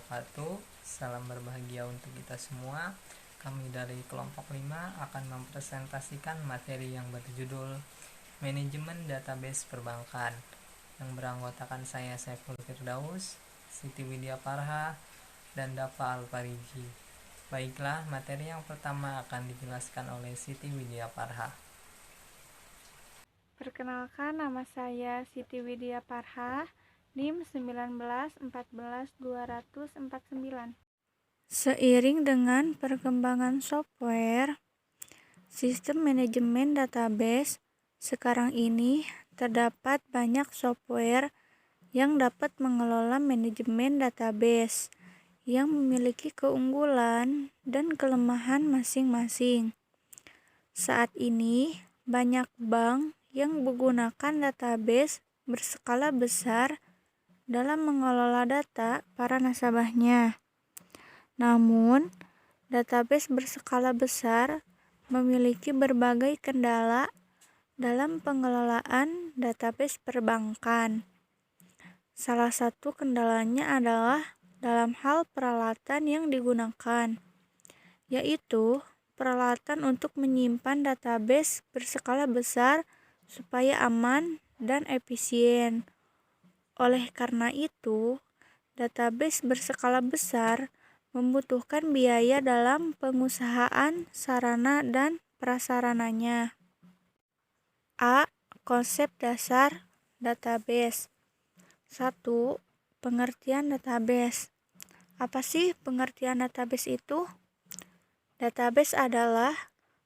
wabarakatuh. Salam berbahagia untuk kita semua. Kami dari kelompok 5 akan mempresentasikan materi yang berjudul Manajemen Database Perbankan yang beranggotakan saya Saiful Firdaus, Siti Widya Parha, dan Dava Alfariji. Baiklah, materi yang pertama akan dijelaskan oleh Siti Widya Parha. Perkenalkan, nama saya Siti Widya Parha, NIM 1914249. Seiring dengan perkembangan software, sistem manajemen database, sekarang ini terdapat banyak software yang dapat mengelola manajemen database yang memiliki keunggulan dan kelemahan masing-masing. Saat ini, banyak bank yang menggunakan database berskala besar dalam mengelola data para nasabahnya. Namun, database berskala besar memiliki berbagai kendala dalam pengelolaan database perbankan. Salah satu kendalanya adalah dalam hal peralatan yang digunakan, yaitu peralatan untuk menyimpan database berskala besar supaya aman dan efisien. Oleh karena itu, database berskala besar membutuhkan biaya dalam pengusahaan sarana dan prasarananya. A. Konsep dasar database. 1. Pengertian database. Apa sih pengertian database itu? Database adalah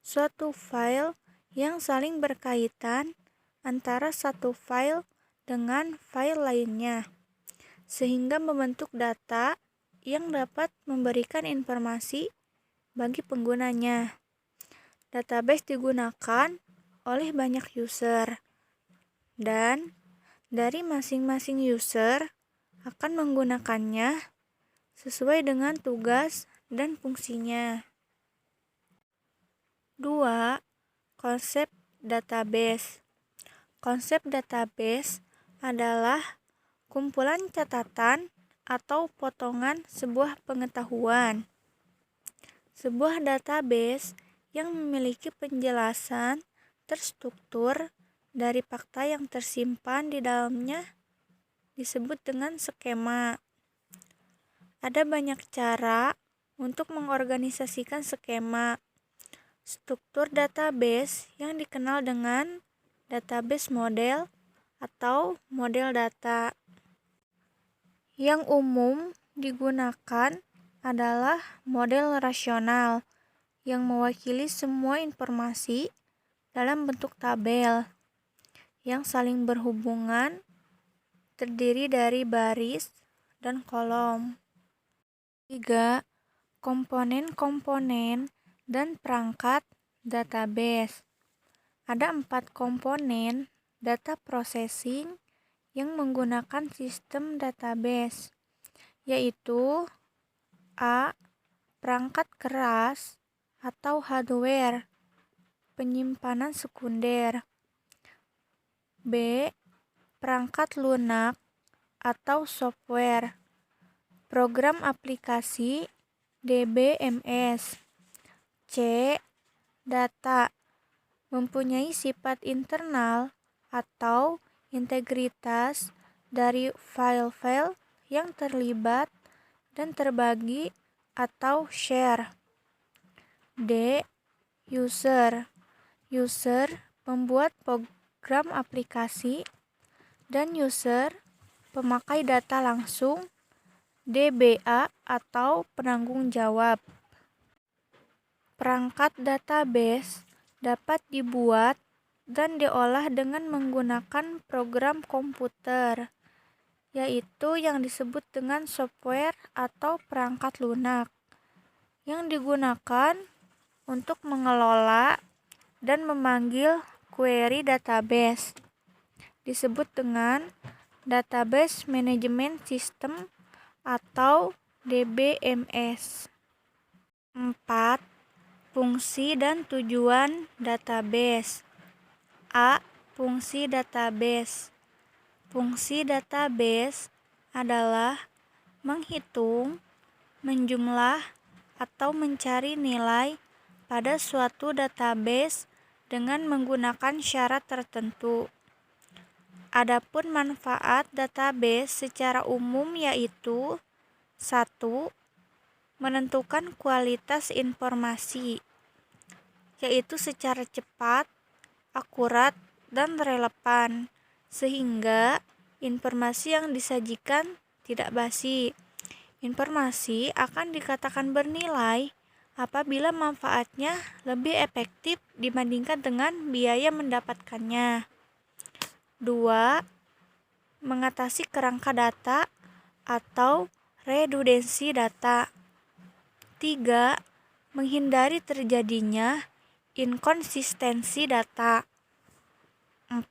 suatu file yang saling berkaitan antara satu file dengan file lainnya, sehingga membentuk data yang dapat memberikan informasi bagi penggunanya. Database digunakan oleh banyak user, dan dari masing-masing user akan menggunakannya sesuai dengan tugas dan fungsinya. 2. Konsep database. Konsep database adalah kumpulan catatan atau potongan sebuah pengetahuan. Sebuah database yang memiliki penjelasan terstruktur dari fakta yang tersimpan di dalamnya disebut dengan skema. Ada banyak cara untuk mengorganisasikan skema. Struktur database yang dikenal dengan database model atau model data. Yang umum digunakan adalah model rasional yang mewakili semua informasi dalam bentuk tabel yang saling berhubungan, terdiri dari baris dan kolom. 3. Komponen-komponen dan perangkat database. Ada 4 komponen data processing yang menggunakan sistem database, yaitu A. Perangkat keras atau hardware, penyimpanan sekunder. B. Perangkat lunak atau software, program aplikasi DBMS. C. Data, mempunyai sifat internal atau integritas dari file-file yang terlibat dan terbagi atau share. D. User, pembuat program aplikasi, dan user, pemakai data langsung, DBA atau penanggung jawab. Perangkat database dapat dibuat dan diolah dengan menggunakan program komputer, yaitu yang disebut dengan software atau perangkat lunak, yang digunakan untuk mengelola dan memanggil query database, disebut dengan Database Management System atau DBMS. 4. Fungsi dan tujuan database. A. Fungsi database. Fungsi database adalah menghitung menjumlah atau mencari nilai pada suatu database dengan menggunakan syarat tertentu. Adapun manfaat database secara umum yaitu 1. Menentukan kualitas informasi, yaitu secara cepat, akurat, dan relevan, sehingga informasi yang disajikan tidak basi. Informasi akan dikatakan bernilai apabila manfaatnya lebih efektif dibandingkan dengan biaya mendapatkannya. 2. Mengatasi kerangka data atau redundansi data. 3. Menghindari terjadinya inkonsistensi data. 4.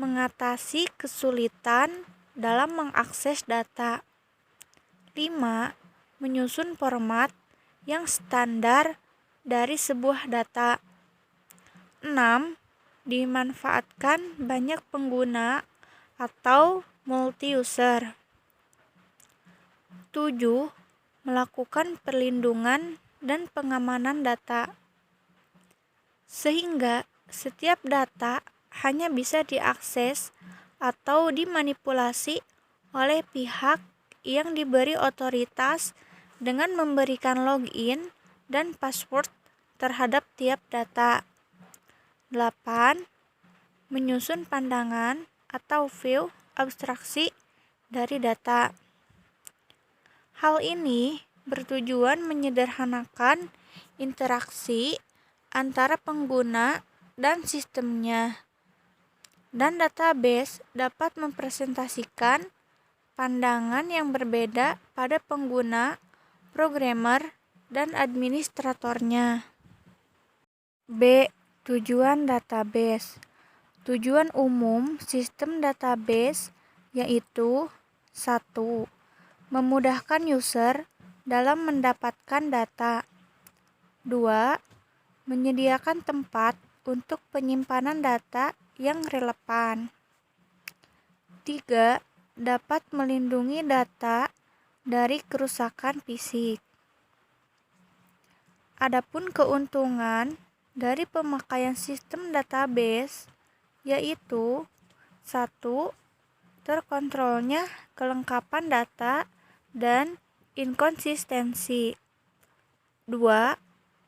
Mengatasi kesulitan dalam mengakses data. 5. Menyusun format yang standar dari sebuah data. 6. Dimanfaatkan banyak pengguna atau multi-user. 7. Melakukan perlindungan dan pengamanan data, sehingga setiap data hanya bisa diakses atau dimanipulasi oleh pihak yang diberi otoritas dengan memberikan login dan password terhadap tiap data. 8. Menyusun pandangan atau view abstraksi dari data. Hal ini bertujuan menyederhanakan interaksi antara pengguna dan sistemnya, dan database dapat mempresentasikan pandangan yang berbeda pada pengguna, programmer, dan administratornya. B. Tujuan database. Tujuan umum sistem database yaitu 1. Memudahkan user dalam mendapatkan data. 2. Menyediakan tempat untuk penyimpanan data yang relevan. 3. Dapat melindungi data dari kerusakan fisik. Adapun keuntungan dari pemakaian sistem database yaitu 1. Terkontrolnya kelengkapan data dan inkonsistensi. 2.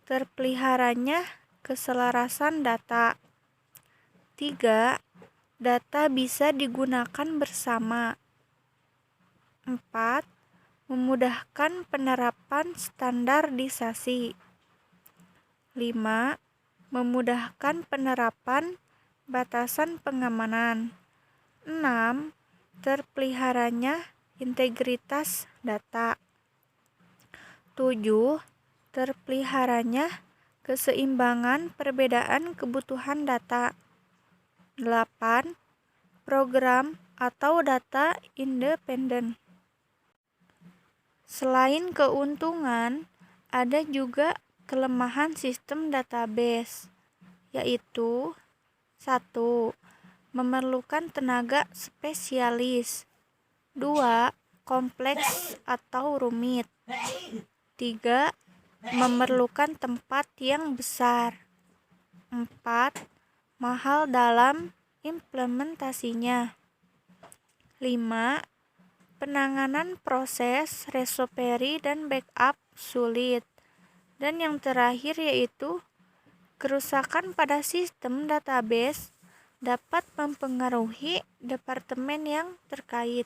Terpeliharanya keselarasan data. 3. Data bisa digunakan bersama. 4. Memudahkan penerapan standarisasi. 5. Memudahkan penerapan batasan pengamanan. 6. Terpeliharanya integritas data. 7. Terpeliharanya keseimbangan perbedaan kebutuhan data. 8. Program atau data independen. Selain keuntungan, ada juga kelemahan sistem database, yaitu 1. Memerlukan tenaga spesialis. 2. Kompleks atau rumit. 3. Memerlukan tempat yang besar. 4. Mahal dalam implementasinya. 5. Penanganan proses recovery dan backup sulit. Dan yang terakhir yaitu kerusakan pada sistem database dapat mempengaruhi departemen yang terkait.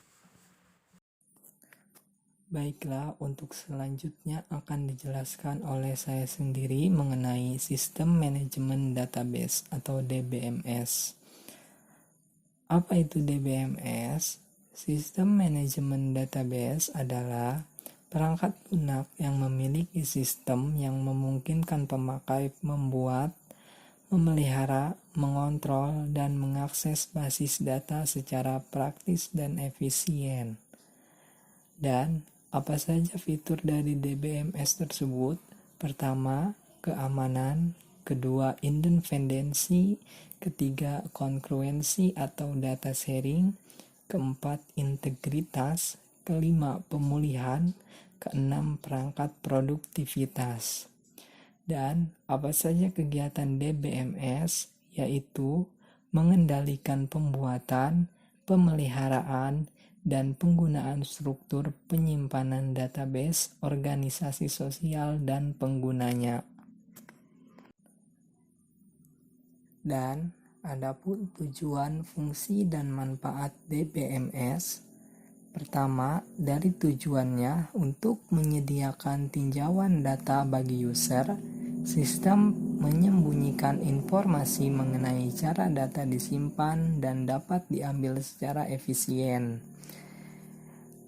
Baiklah, untuk selanjutnya akan dijelaskan oleh saya sendiri mengenai Sistem Manajemen Database atau DBMS. Apa itu DBMS? Sistem Manajemen Database adalah perangkat lunak yang memiliki sistem yang memungkinkan pemakai membuat, memelihara, mengontrol, dan mengakses basis data secara praktis dan efisien. Dan apa saja fitur dari DBMS tersebut? Pertama, keamanan. Kedua, independensi. Ketiga, kongruensi atau data sharing. Keempat, integritas. Kelima, pemulihan. keenam perangkat produktivitas. Dan apa saja kegiatan DBMS, yaitu mengendalikan pembuatan, pemeliharaan, dan penggunaan struktur penyimpanan database organisasi sosial dan penggunanya. Dan adapun tujuan, fungsi, dan manfaat DBMS. Pertama, dari tujuannya untuk menyediakan tinjauan data bagi user, sistem menyembunyikan informasi mengenai cara data disimpan dan dapat diambil secara efisien.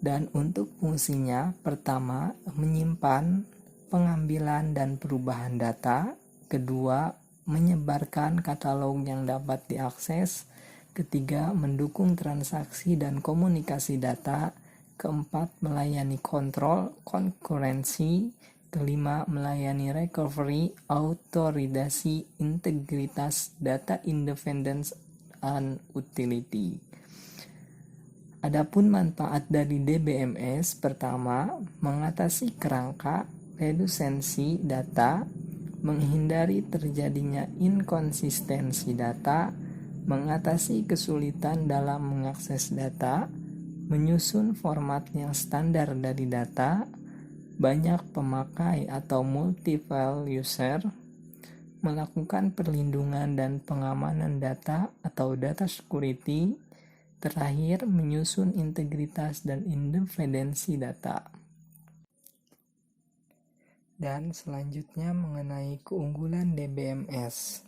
Dan untuk fungsinya, pertama, menyimpan, pengambilan, dan perubahan data. Kedua, menyebarkan katalog yang dapat diakses. Ketiga, mendukung transaksi dan komunikasi data. Keempat, melayani kontrol, konkurensi. Kelima, melayani recovery, authorization, integritas, data independence, and utility. Adapun manfaat dari DBMS, pertama, mengatasi kerangka, redusensi data, menghindari terjadinya inkonsistensi data, mengatasi kesulitan dalam mengakses data, menyusun format yang standar dari data, banyak pemakai atau multi-file user, melakukan perlindungan dan pengamanan data atau data security, terakhir menyusun integritas dan independensi data. Dan selanjutnya mengenai keunggulan DBMS.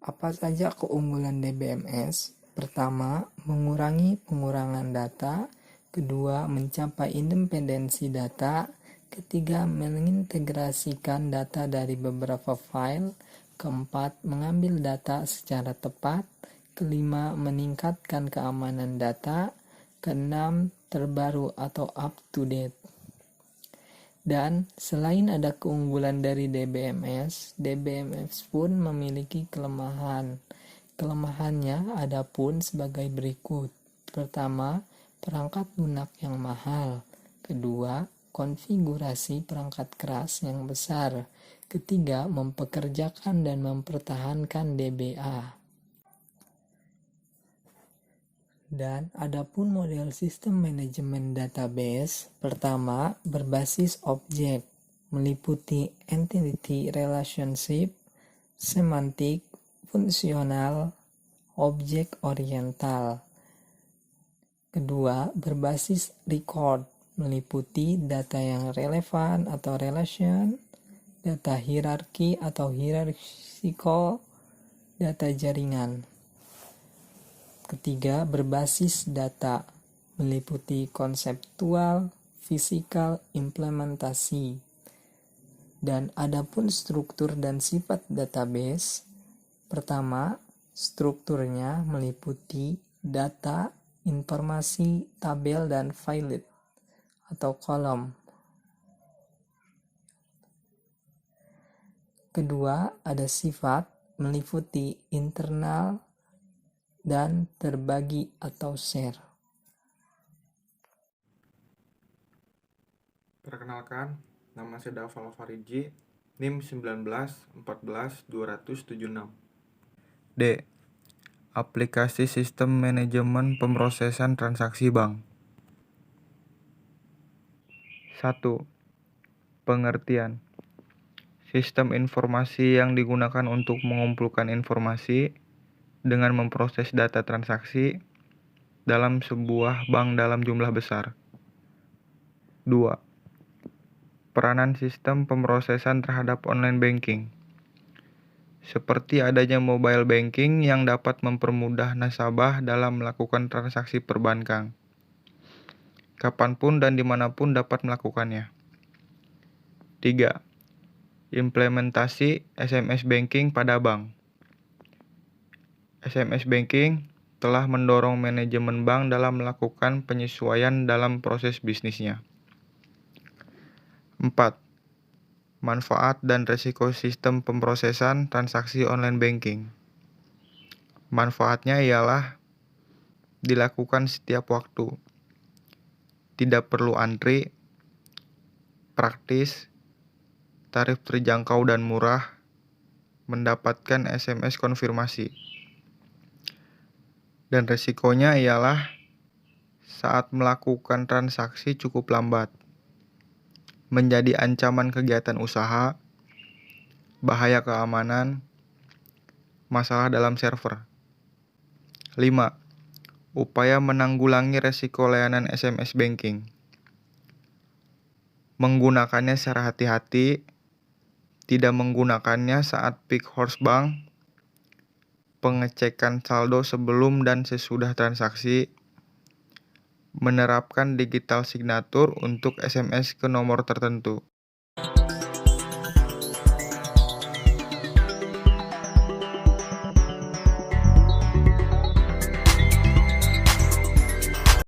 Apa saja keunggulan DBMS? Pertama, mengurangi pengurangan data. Kedua, mencapai independensi data. Ketiga, mengintegrasikan data dari beberapa file. Keempat, mengambil data secara tepat. Kelima, meningkatkan keamanan data. Keenam, terbaru atau up to date. Dan selain ada keunggulan dari DBMS, DBMS pun memiliki kelemahan. Kelemahannya ada pun sebagai berikut. Pertama, perangkat lunak yang mahal. Kedua, konfigurasi perangkat keras yang besar. Ketiga, mempekerjakan dan mempertahankan DBA. Dan adapun model sistem manajemen database, pertama berbasis objek, meliputi entity relationship, semantik, fungsional, objek oriental. Kedua, berbasis record, meliputi data yang relevan atau relation, data hierarki atau hierarchical, data jaringan. Ketiga, berbasis data, meliputi konseptual, fisikal, implementasi. Dan adapun struktur dan sifat database, pertama, strukturnya meliputi data, informasi, tabel, dan file atau kolom. Kedua, ada sifat, meliputi internal, dan terbagi atau share. Perkenalkan, nama saya Daval Fariji, NIM 19 14 276. D. Aplikasi Sistem Manajemen Pemrosesan Transaksi Bank. 1. Pengertian. Sistem informasi yang digunakan untuk mengumpulkan informasi dengan memproses data transaksi dalam sebuah bank dalam jumlah besar. 2. Peranan sistem pemrosesan terhadap online banking. Seperti adanya mobile banking yang dapat mempermudah nasabah dalam melakukan transaksi perbankan. Kapanpun dan dimanapun dapat melakukannya. 3. Implementasi SMS banking pada bank. SMS banking telah mendorong manajemen bank dalam melakukan penyesuaian dalam proses bisnisnya. 4. Manfaat dan risiko sistem pemrosesan transaksi online banking. Manfaatnya ialah dilakukan setiap waktu, tidak perlu antri, praktis, tarif terjangkau dan murah, mendapatkan SMS konfirmasi. Dan resikonya ialah saat melakukan transaksi cukup lambat, menjadi ancaman kegiatan usaha, bahaya keamanan, masalah dalam server. 5. Upaya menanggulangi resiko layanan SMS banking. Menggunakannya secara hati-hati, tidak menggunakannya saat peak horse bank, pengecekan saldo sebelum dan sesudah transaksi, menerapkan digital signature untuk SMS ke nomor tertentu.